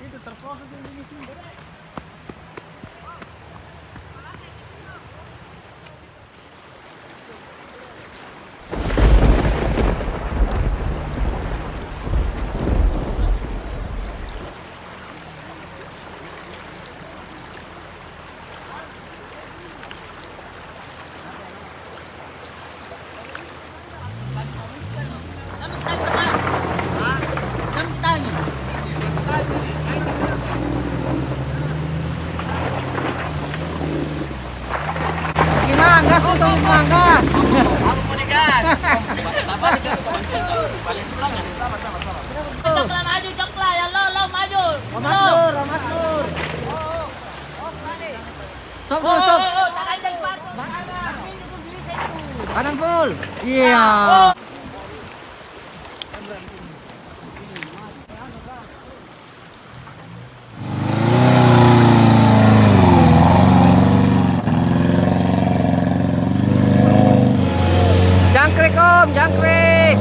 Itu terproses ini sini. Manggas, utang manggas. Aku mau digas. Balik sebelah kan? Sama. Coklat maju, coklat. Ya lo maju. Rahmat Nur. Stop. Tangan depan. Kanan full. Iya. Jangkrik om, jangkrik.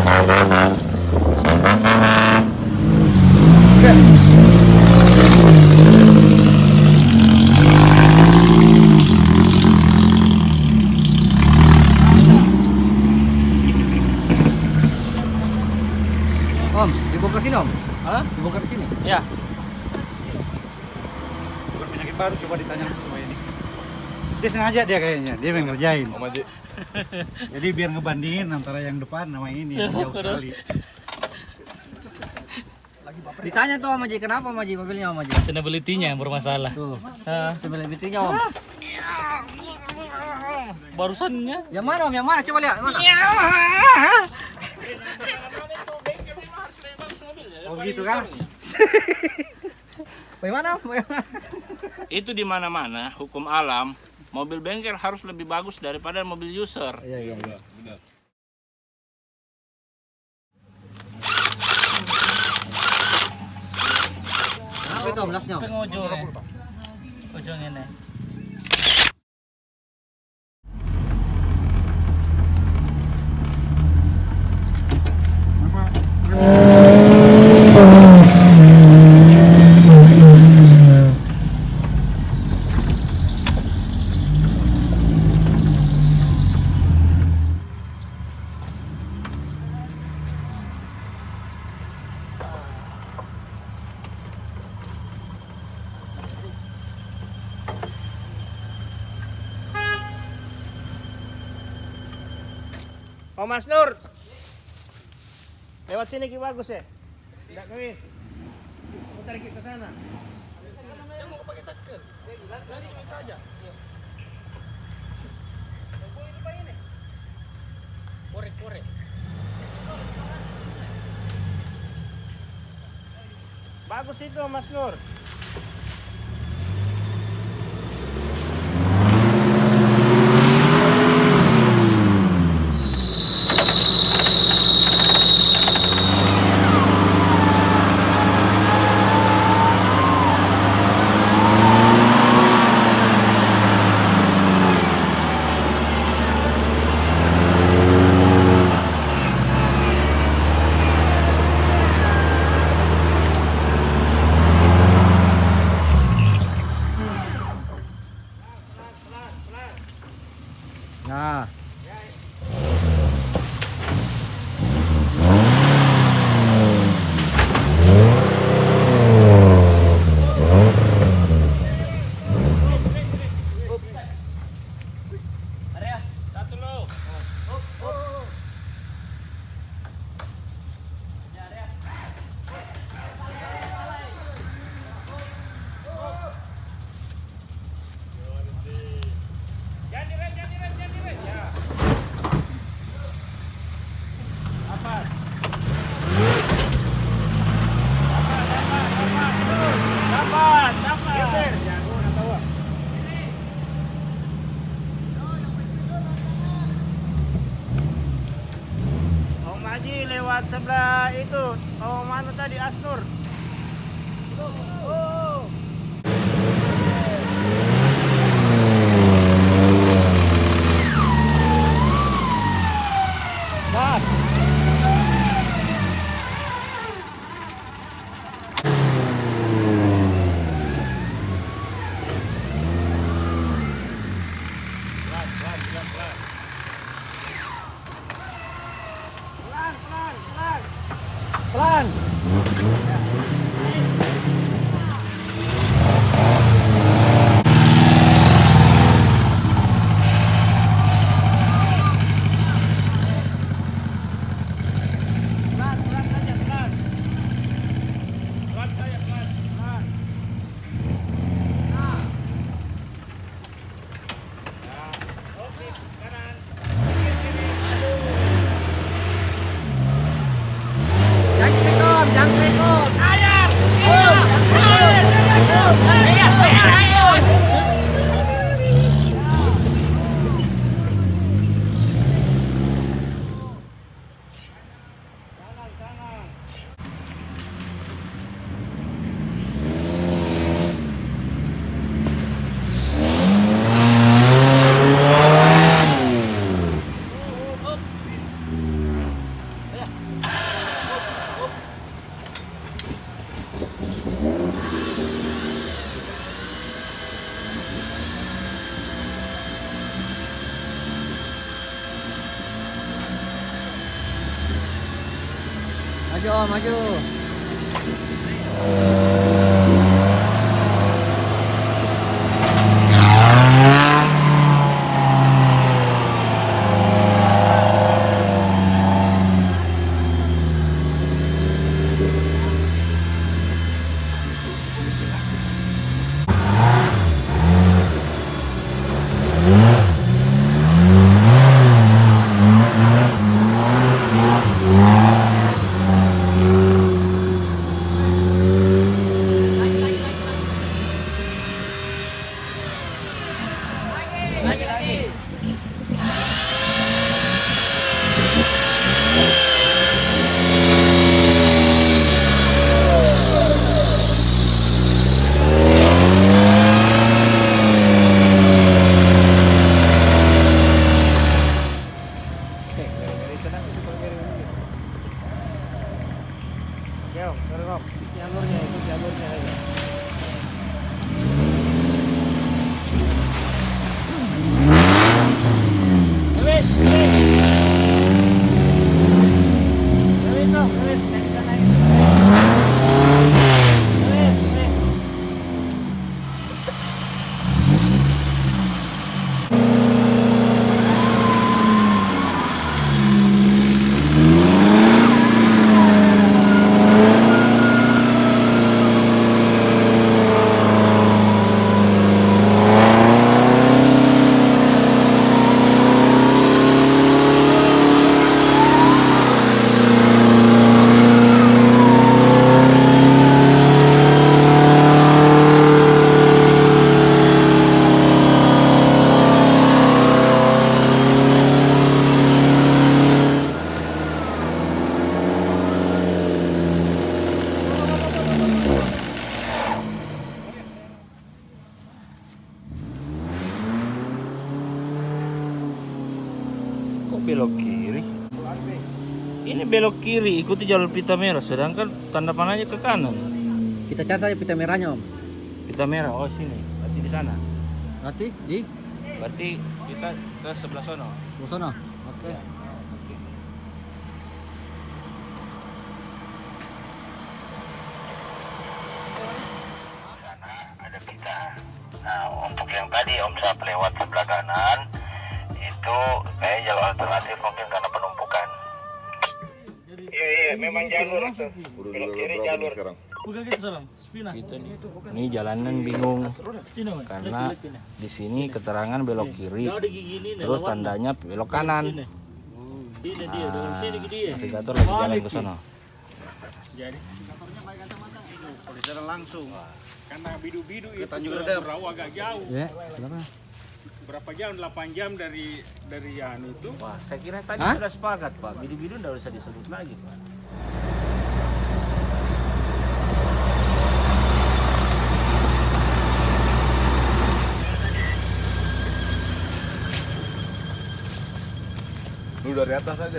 Om, dibongkar sini om. Hah? Dibongkar sini. Ya. Bukan penyakit baru, coba ditanya sama ini. Dia sengaja dia kayaknya, dia yang ngerjain. Om Haji. Jadi biar ngebandingin antara yang depan sama ini, yang jauh sekali. Ditanya tuh Om Haji, kenapa Om Haji mobilnya Om Haji? Sustainability-nya yang bermasalah. Tuh, sustainability-nya Om. Barusannya Yang mana Om? Yang mana? Coba lihat. Mana? Oh gitu kan? Bagaimana Om? Bagaimana? itu di mana-mana hukum alam, mobil bengkel harus lebih bagus daripada mobil user. Iya. Apa itu Om lasnya Om? Pengujungnya. Ujung ini. Oh Mas Nur. Lewat sini Ki bagus ya. Tidak kawin. Putar ke sana. Yang mau pakai saker. Langsung saja. Boleh dipakai ini. Korek. Bagus itu Mas Nur. Nah, Satu lo. Jangan direm. Ya. Apa? Dapat. Om Haji lewat sebelah itu. Oh mana tadi Asnur? Oh. pelan. Jangkrik Om. Maju Om, maju. Oke Om, turun Om. Ikuti alurnya aja. Lewis, lewis. Lewis Om, lewis. Naik ke sana, naik. Lewis, lewis. Kok belok kiri? Ini belok kiri, ikuti jalur pita merah, sedangkan tanda panahnya ke kanan. Kita cas aja pita merahnya Om. Pita merah, oh sini, berarti di sana. Nanti di Berarti kita ke sebelah sono. sana. Oke. Ada pita. Nah, untuk yang tadi Om Sap lewat sebelah kanan itu kayak jalur alternatif mungkin karena penumpukan. Iya, memang jalur itu. Belok kiri jalur. Kita nih. Ini jalanan bingung karena di sini keterangan belok kiri, terus tandanya belok kanan. Navigator lagi jalan ke sana. Jalan langsung. Karena bidu-bidu itu Rawa agak jauh. Ya, kenapa? Berapa jam? 8 jam dari itu. Wah, saya kira tadi Hah? sudah sepakat Pak. Bidu-bidu tidak usah disebut lagi Pak. Lu dari atas aja.